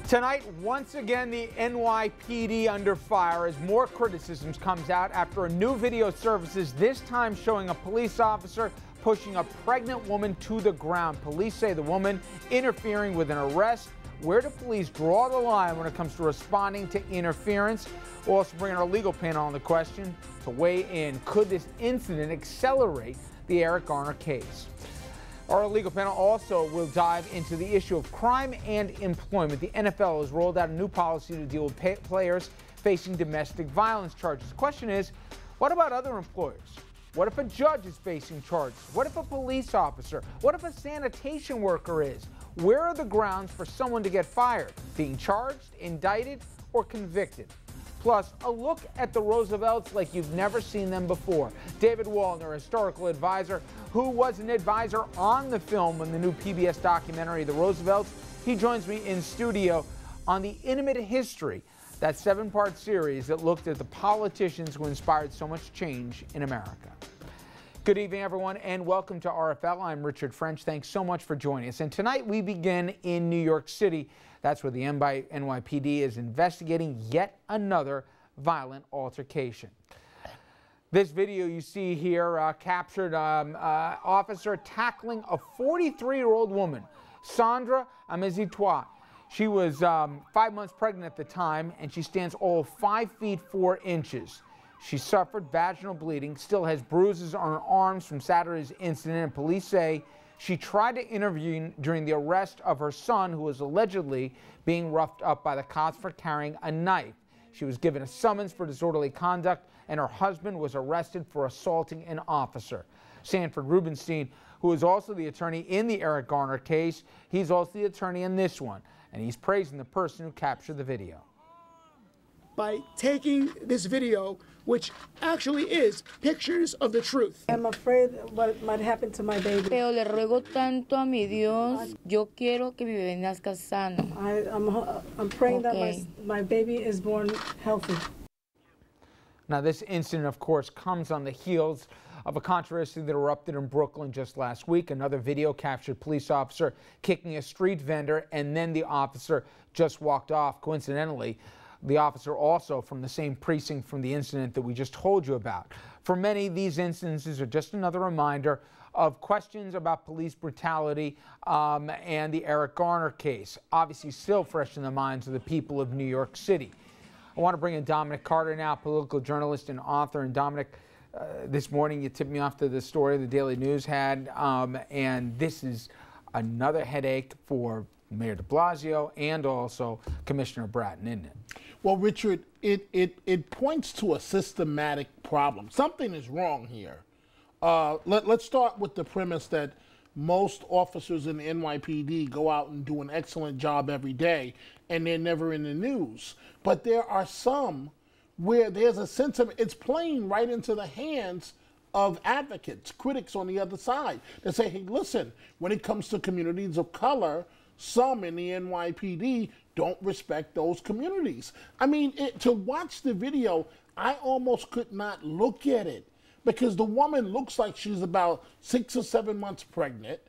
Tonight, once again, the NYPD under fire as more criticisms comes out after a new video surfaces, this time showing a police officer pushing a pregnant woman to the ground. Police say the woman interfering with an arrest. Where do police draw the line when it comes to responding to interference? We'll also bring our legal panel on the question to weigh in. Could this incident accelerate the Eric Garner case? Our legal panel also will dive into the issue of crime and employment. The NFL has rolled out a new policy to deal with players facing domestic violence charges. The question is, what about other employers? What if a judge is facing charges? What if a police officer? What if a sanitation worker is? Where are the grounds for someone to get fired? Being charged, indicted, or convicted? Plus, a look at the Roosevelts like you've never seen them before. David Wallner, historical advisor, who was an advisor on the film in the new PBS documentary, The Roosevelts, he joins me in studio on the intimate history, that 7-part series that looked at the politicians who inspired so much change in America. Good evening, everyone, and welcome to RFL. I'm Richard French. Thanks so much for joining us. And tonight we begin in New York City. That's where the NYPD is investigating yet another violent altercation. This video you see here captured officer tackling a 43-year-old woman, Sandra Amezitois. She was 5 months pregnant at the time, and she stands all 5 feet 4 inches. She suffered vaginal bleeding, still has bruises on her arms from Saturday's incident, and police say she tried to intervene during the arrest of her son, who was allegedly being roughed up by the cops for carrying a knife. She was given a summons for disorderly conduct, and her husband was arrested for assaulting an officer. Sanford Rubenstein, who is also the attorney in the Eric Garner case, he's also the attorney in this one, and he's praising the person who captured the video. By taking this video, which actually is pictures of the truth. I'm afraid what might happen to my baby. Pero le ruego tanto a mi Dios, yo quiero que mi bebé nazca sano. I'm praying that my baby is born healthy. Now, this incident, of course, comes on the heels of a controversy that erupted in Brooklyn just last week. Another video captured police officer kicking a street vendor, and then the officer just walked off. Coincidentally, the officer also from the same precinct from the incident that we just told you about. For many, these instances are just another reminder of questions about police brutality and the Eric Garner case, obviously still fresh in the minds of the people of New York City. I want to bring in Dominic Carter now, political journalist and author. And Dominic, this morning you tipped me off to the story the Daily News had, and this is another headache for Mayor de Blasio and also Commissioner Bratton, isn't it? Well, Richard, it points to a systematic problem. Something is wrong here. Let's start with the premise that most officers in the NYPD go out and do an excellent job every day, and they're never in the news. But there are some where there's a sense of it's playing right into the hands of advocates, critics on the other side. They say, hey, listen, when it comes to communities of color, some in the NYPD don't respect those communities. I mean, to watch the video, I almost could not look at it because the woman looks like she's about 6 or 7 months pregnant.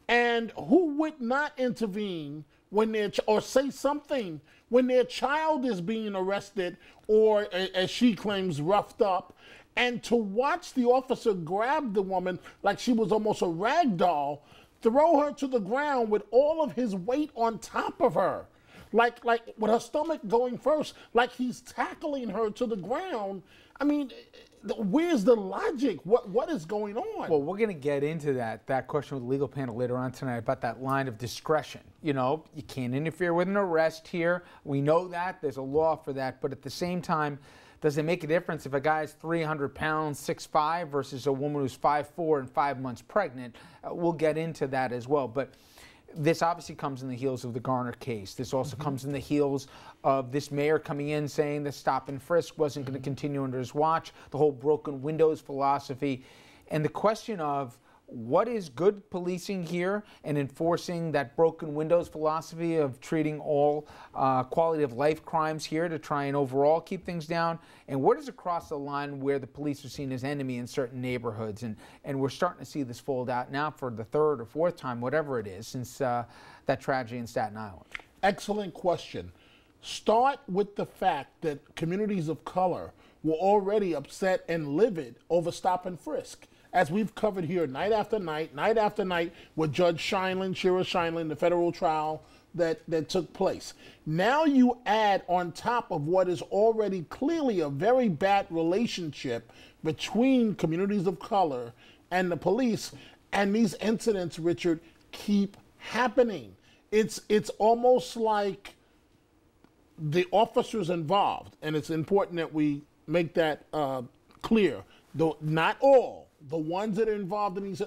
And who would not intervene when or say something when their child is being arrested or, as she claims, roughed up? And to watch the officer grab the woman like she was almost a rag doll, throw her to the ground with all of his weight on top of her, like with her stomach going first, like he's tackling her to the ground. I mean, where's the logic? What is going on? Well, we're going to get into that question with the legal panel later on tonight about that line of discretion. You know, you can't interfere with an arrest here. We know that. There's a law for that. But at the same time, does it make a difference if a guy's 300 pounds, 6'5", versus a woman who's 5'4" and 5 months pregnant? We'll get into that as well. But this obviously comes in the heels of the Garner case. This also comes in the heels of this mayor coming in saying the stop and frisk wasn't going to continue under his watch, the whole broken windows philosophy, and the question of what is good policing here and enforcing that broken windows philosophy of treating all quality of life crimes here to try and overall keep things down, and where does it cross the line where the police are seen as enemy in certain neighborhoods, and we're starting to see this fold out now for the third or fourth time, whatever it is, since that tragedy in Staten Island. Excellent question. Start with the fact that communities of color were already upset and livid over stop and frisk, as we've covered here night after night with Judge Sheinlin, Shira Sheinlin, the federal trial that took place. Now you add on top of what is already clearly a very bad relationship between communities of color and the police, and these incidents, Richard, keep happening. It's almost like the officers involved, and it's important that we make that clear, though not all, the ones that are involved in these,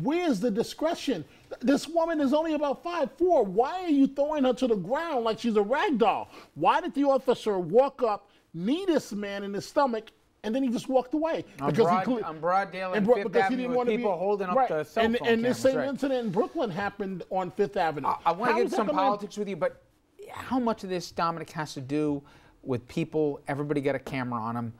where's the discretion? This woman is only about 5'4". Why are you throwing her to the ground like she's a rag doll? Why did the officer walk up, knee this man in the stomach, and then he just walked away? On Broad Daylight and Fifth Avenue with people holding up the cell phone cameras. And this same incident in Brooklyn happened on Fifth Avenue. I want to get some politics with you, but how much of this, Dominic, has to do with people? Everybody got a camera on them.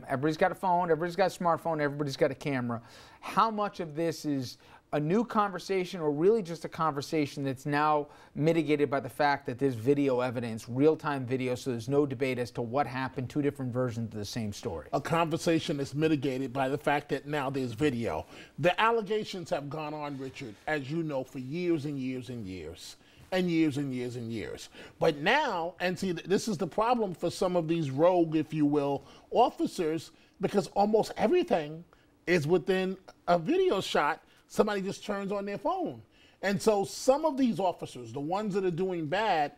Everybody's got a phone. Everybody's got a smartphone. Everybody's got a camera. How much of this is a new conversation, or really just a conversation that's now mitigated by the fact that there's video evidence, real-time video, so there's no debate as to what happened, two different versions of the same story? A conversation that's mitigated by the fact that now there's video. The allegations have gone on, Richard, as you know, for years and years and years. And years and years and years. But now, and see, this is the problem for some of these rogue, if you will, officers, because almost everything is within a video shot. Somebody just turns on their phone. And so some of these officers, the ones that are doing bad,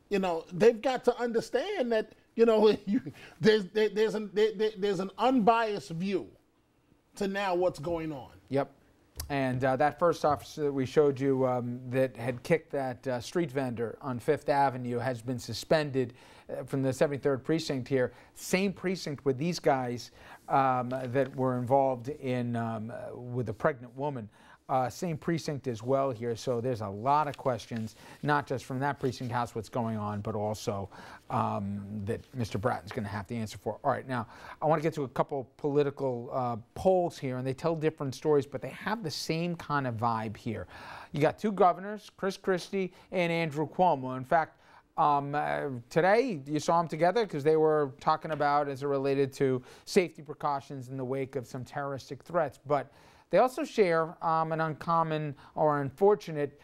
you know, they've got to understand that, you know, there's an unbiased view to now what's going on. Yep. And that first officer that we showed you that had kicked that street vendor on Fifth Avenue has been suspended from the 73rd precinct here. Same precinct with these guys that were involved in with the pregnant woman. Same precinct as well here, so there's a lot of questions, not just from that precinct house what's going on, but also that Mr. Bratton's going to have to answer for. All right, now I want to get to a couple political polls here, and they tell different stories, but they have the same kind of vibe here. You got two governors, Chris Christie and Andrew Cuomo. In fact, today you saw them together because they were talking about as it related to safety precautions in the wake of some terroristic threats, but they also share an uncommon or unfortunate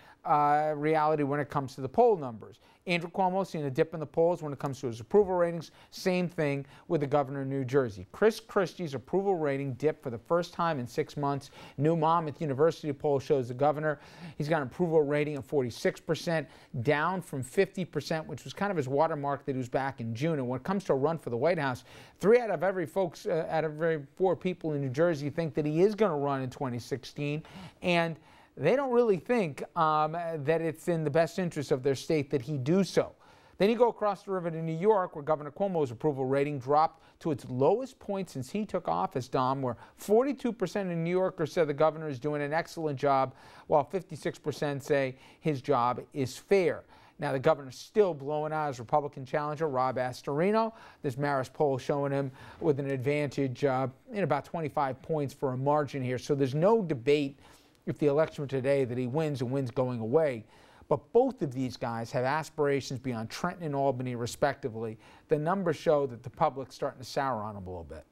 reality when it comes to the poll numbers. Andrew Cuomo seeing a dip in the polls when it comes to his approval ratings. Same thing with the governor of New Jersey. Chris Christie's approval rating dipped for the first time in 6 months. New Monmouth University poll shows the governor, he's got an approval rating of 46%, down from 50%, which was kind of his watermark that he was back in June. And when it comes to a run for the White House, 3 out of every 4 people in New Jersey think that he is going to run in 2016. And they don't really think that it's in the best interest of their state that he do so. Then you go across the river to New York, where Governor Cuomo's approval rating dropped to its lowest point since he took office, Dom, where 42% of New Yorkers said the governor is doing an excellent job, while 56% say his job is fair. Now, the governor's still blowing out his Republican challenger, Rob Astorino. This Marist poll showing him with an advantage in about 25 points for a margin here. So there's no debate if the election today that he wins and wins going away. But both of these guys have aspirations beyond Trenton and Albany, respectively. The numbers show that the public's starting to sour on him a little bit.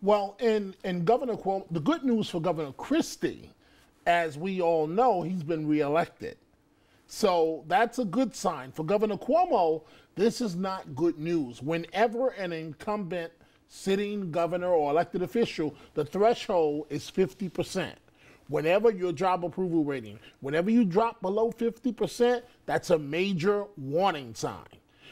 Well, in Governor Cuomo, the good news for Governor Christie, as we all know, he's been reelected. So that's a good sign. For Governor Cuomo, this is not good news. Whenever an incumbent sitting governor or elected official, the threshold is 50%. Whenever your job approval rating, whenever you drop below 50%, that's a major warning sign.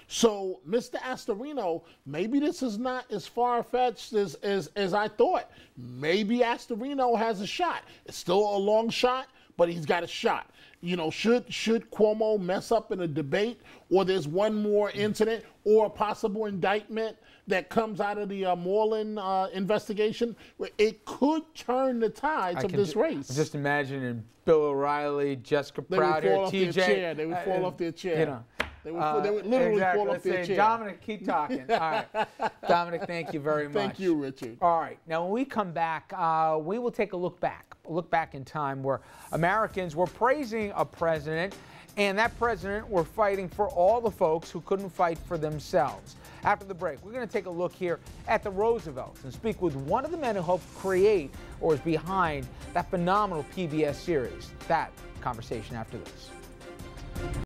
So, Mr. Astorino, maybe this is not as far-fetched as I thought. Maybe Astorino has a shot. It's still a long shot, but he's got a shot. You know, should Cuomo mess up in a debate, or there's one more incident or a possible indictment that comes out of the Moreland investigation, it could turn the tides of this race. Just imagining Bill O'Reilly, Jessica Prouder, TJ. They would fall off their chair. You know. They would literally fall off their chair. Dominic, keep talking. All right. Dominic, thank you very much. Thank you, Richard. All right. Now, when we come back, we will take a look back in time where Americans were praising a president And that president were fighting for all the folks who couldn't fight for themselves. After the break, we're going to take a look here at the Roosevelts and speak with one of the men who helped create or is behind that phenomenal PBS series. That conversation after this.